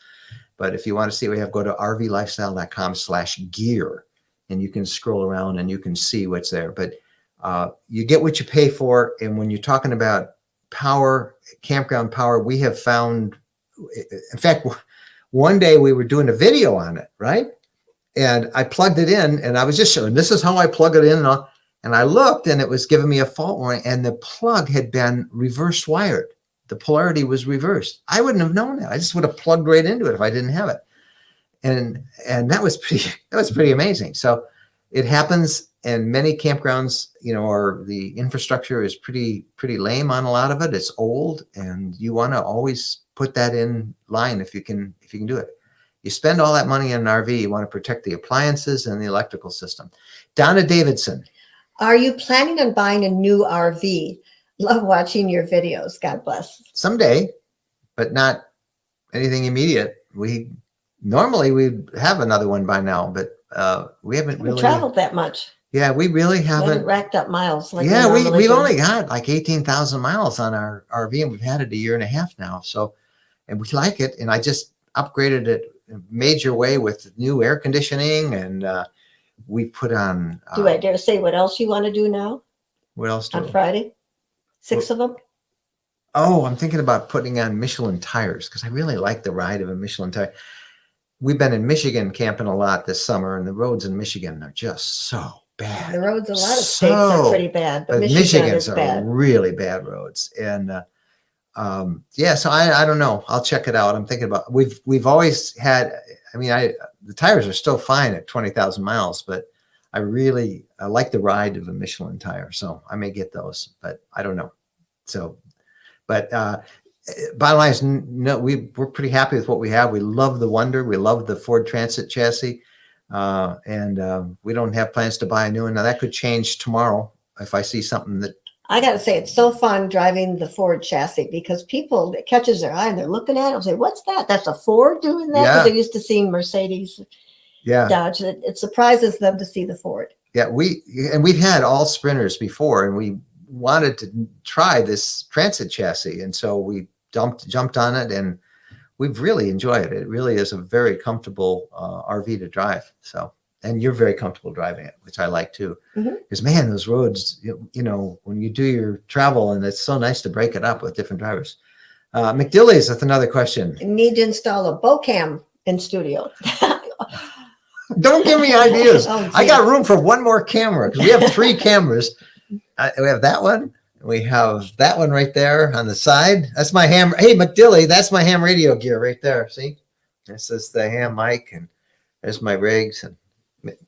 But if you want to see what we have, go to rvlifestyle.com/gear, and you can scroll around and you can see what's there. But you get what you pay for. And when you're talking about power, campground power, we have found, in fact, one day we were doing a video on it, right? And I plugged it in and I was just showing, this is how I plug it in. And I looked and it was giving me a fault warning, and the plug had been reverse wired. The polarity was reversed. I wouldn't have known that. I just would have plugged right into it if I didn't have it. And that was pretty amazing. So it happens, and many campgrounds, or the infrastructure is pretty lame on a lot of it. It's old, and you want to always put that in line if you can do it. You spend all that money in an RV, you want to protect the appliances and the electrical system. Donna Davidson. Are you planning on buying a new RV? Love watching your videos. God bless. Someday, but not anything immediate. Normally we'd have another one by now, but we haven't really traveled that much. Yeah, we really haven't racked up miles. Like we've only got like 18,000 miles on our RV, and we've had it a year and a half now. So, and we like it. And I just upgraded it in a major way with new air conditioning, and we put on. Do I dare say what else you want to do now? What else? On Friday? 6 of them? Oh, I'm thinking about putting on Michelin tires because I really like the ride of a Michelin tire. We've been in Michigan camping a lot this summer, and the roads in Michigan are just so bad. The roads, a lot of states are pretty bad, but Michigan's is bad. Really bad roads. And so I don't know. I'll check it out. I'm thinking about, we've always had, the tires are still fine at 20,000 miles, but I like the ride of a Michelin tire. So I may get those, but I don't know. So, but bottom line is, no, we're pretty happy with what we have. We love the Wonder. We love the Ford Transit chassis. And we don't have plans to buy a new one. Now that could change tomorrow if I see something that. I got to say, it's so fun driving the Ford chassis because it catches their eye and they're looking at it and say, what's that? That's a Ford doing that? Because they're used to seeing Mercedes, Dodge. It surprises them to see the Ford. Yeah, we've had all Sprinters before, and we wanted to try this Transit chassis. And so we jumped on it, and we've really enjoyed it. It really is a very comfortable RV to drive. So, and you're very comfortable driving it, which I like too. Because man, those roads, when you do your travel, and it's so nice to break it up with different drivers. McDilly's with another question. Need to install a bow cam in studio. Don't give me ideas. I got room for one more camera because we have 3 cameras. We have that one. We have that one right there on the side. That's my ham. Hey, McDilly, that's my ham radio gear right there. See, this is the ham mic, and there's my rigs. And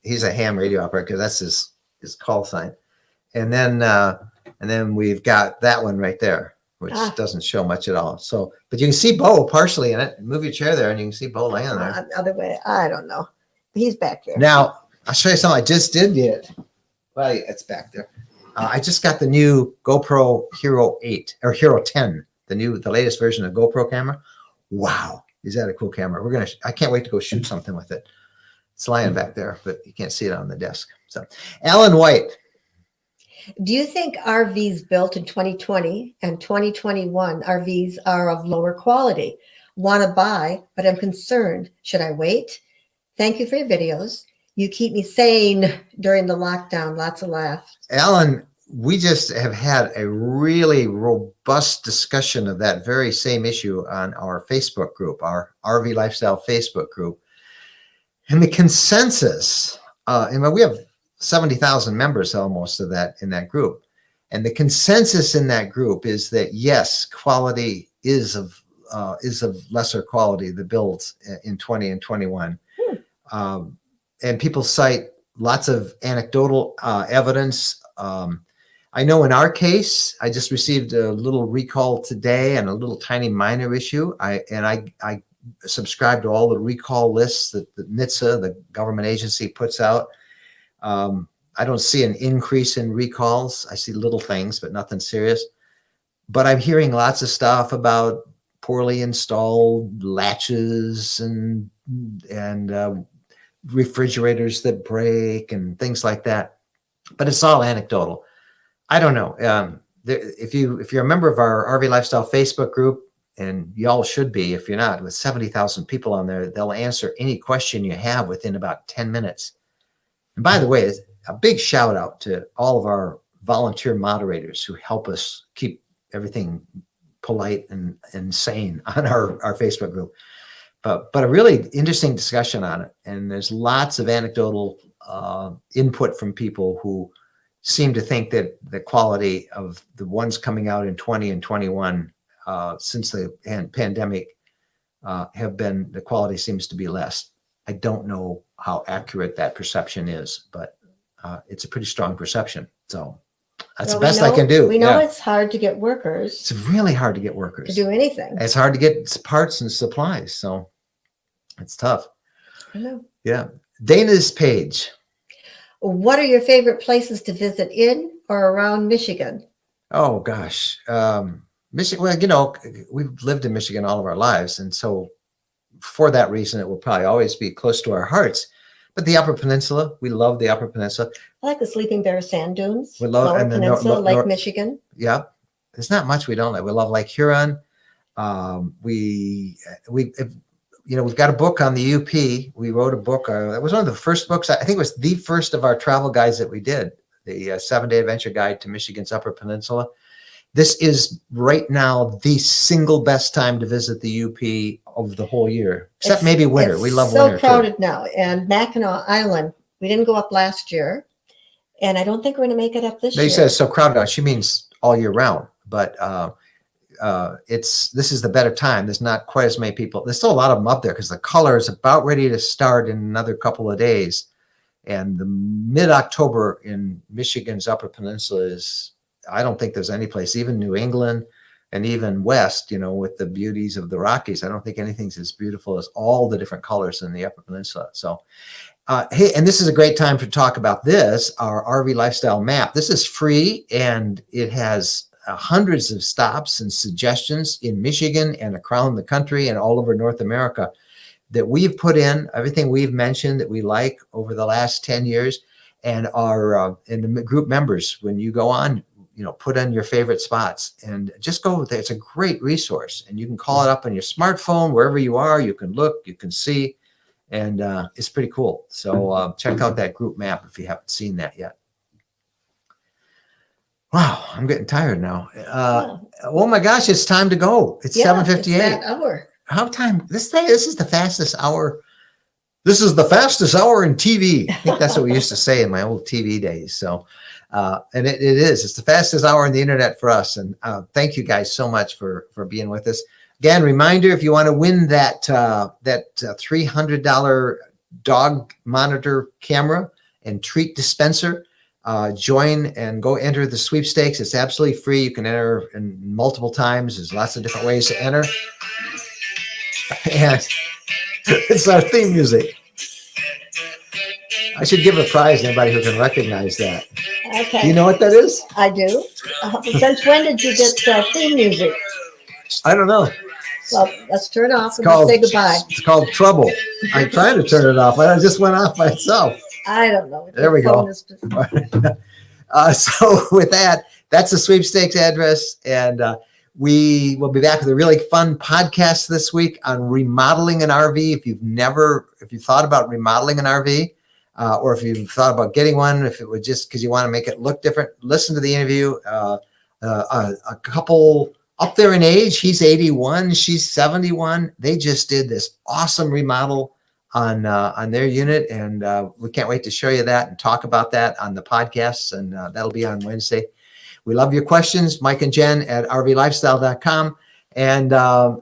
he's a ham radio operator because that's his call sign. And then we've got that one right there, which doesn't show much at all. So, but you can see Bo partially in it. Move your chair there, and you can see Bo laying there. Other way, I don't know. He's back there. Now I'll show you something I just did get. Well, it's back there. I just got the new GoPro Hero 8 or Hero 10, the latest version of GoPro camera. Wow, is that a cool camera? I can't wait to go shoot something with it. It's lying back there, but you can't see it on the desk. So, Alan White. Do you think RVs built in 2020 and 2021 RVs are of lower quality? Want to buy, but I'm concerned. Should I wait? Thank you for your videos. You keep me sane during the lockdown. Lots of laughs. Alan, we just have had a really robust discussion of that very same issue on our Facebook group, our RV Lifestyle Facebook group. And the consensus, we have 70,000 members almost of that in that group. And the consensus in that group is that, yes, quality is of lesser quality, the builds in 20 and 21. and people cite lots of anecdotal evidence. I know in our case, I just received a little recall today and a little tiny minor issue. I subscribe to all the recall lists that the NHTSA, the government agency, puts out. I don't see an increase in recalls. I see little things, but nothing serious. But I'm hearing lots of stuff about poorly installed latches and refrigerators that break and things like that. But it's all anecdotal. I don't know. If you're a member of our RV Lifestyle Facebook group, and y'all should be, if you're not, with 70,000 people on there, they'll answer any question you have within about 10 minutes. And by the way, a big shout out to all of our volunteer moderators who help us keep everything polite and sane on our Facebook group. But a really interesting discussion on it. And there's lots of anecdotal input from people who seem to think that the quality of the ones coming out in 20 and 21 since the pandemic the quality seems to be less. I don't know how accurate that perception is, but it's a pretty strong perception. So that's the best I can do. We know it's hard to get workers. It's really hard to get workers to do anything. It's hard to get parts and supplies. So it's tough. I know. Yeah. Dana's page. What are your favorite places to visit in or around Michigan? Oh, gosh. Michigan, well, we've lived in Michigan all of our lives. And so for that reason, it will probably always be close to our hearts. But the Upper Peninsula, we love the Upper Peninsula. I like the Sleeping Bear Sand Dunes. We love Lower Peninsula, Lake Michigan. Yeah. There's not much we don't like. We love Lake Huron. We've got a book on the UP. We wrote a book. It was one of the first books. I think it was the first of our travel guides that we did, the 7-Day Adventure Guide to Michigan's Upper Peninsula. This is right now the single best time to visit the UP of the whole year, except maybe winter. We love winter. It's so crowded now. And Mackinac Island, we didn't go up last year, and I don't think we're going to make it up this year. They said so crowded out. She means all year round, but this is the better time. There's not quite as many people. There's still a lot of them up there because the color is about ready to start in another couple of days. And the mid-October in Michigan's Upper Peninsula is, I don't think there's any place, even New England and even West, with the beauties of the Rockies. I don't think anything's as beautiful as all the different colors in the Upper Peninsula. So, hey, and this is a great time to talk about this, our RV Lifestyle map. This is free, and it has hundreds of stops and suggestions in Michigan and around the country and all over North America that we've put in, everything we've mentioned that we like over the last 10 years. And our and the group members, when you go on, put in your favorite spots and just go there. It's a great resource, and you can call it up on your smartphone, wherever you are. You can look, you can see, and it's pretty cool. So check out that group map if you haven't seen that yet. Wow, I'm getting tired now. Oh my gosh, it's time to go. It's 7:58. It's that hour. How time? This is the fastest hour. This is the fastest hour in TV. I think that's what we used to say in my old TV days. So, and it is. It's the fastest hour on the internet for us. And thank you guys so much for being with us. Again, reminder: if you want to win that $300 dog monitor camera and treat dispenser, join and go enter the sweepstakes. It's absolutely free. You can enter in multiple times. There's lots of different ways to enter. And it's our theme music. I should give a prize to anybody who can recognize that. Okay. Do you know what that is? I do. Since when did you get theme music? I don't know. Well, let's turn it off and we'll say goodbye. It's called Trouble. I'm trying to turn it off. It just went off by itself. I don't know. There we go. So with that, that's the sweepstakes address. And we will be back with a really fun podcast this week on remodeling an RV. If you thought about remodeling an RV, or if you've thought about getting one, if it was just because you want to make it look different, listen to the interview. A couple up there in age, he's 81, she's 71. They just did this awesome remodel on their unit, and we can't wait to show you that and talk about that on the podcasts, and that'll be on Wednesday. We love your questions, Mike and Jen at rvlifestyle.com, And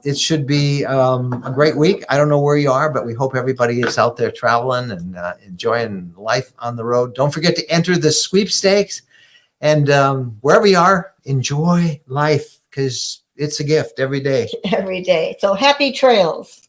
it should be a great week. I don't know where you are, but we hope everybody is out there traveling and enjoying life on the road. Don't forget to enter the sweepstakes. And wherever you are, enjoy life because it's a gift every day. Every day. So happy trails.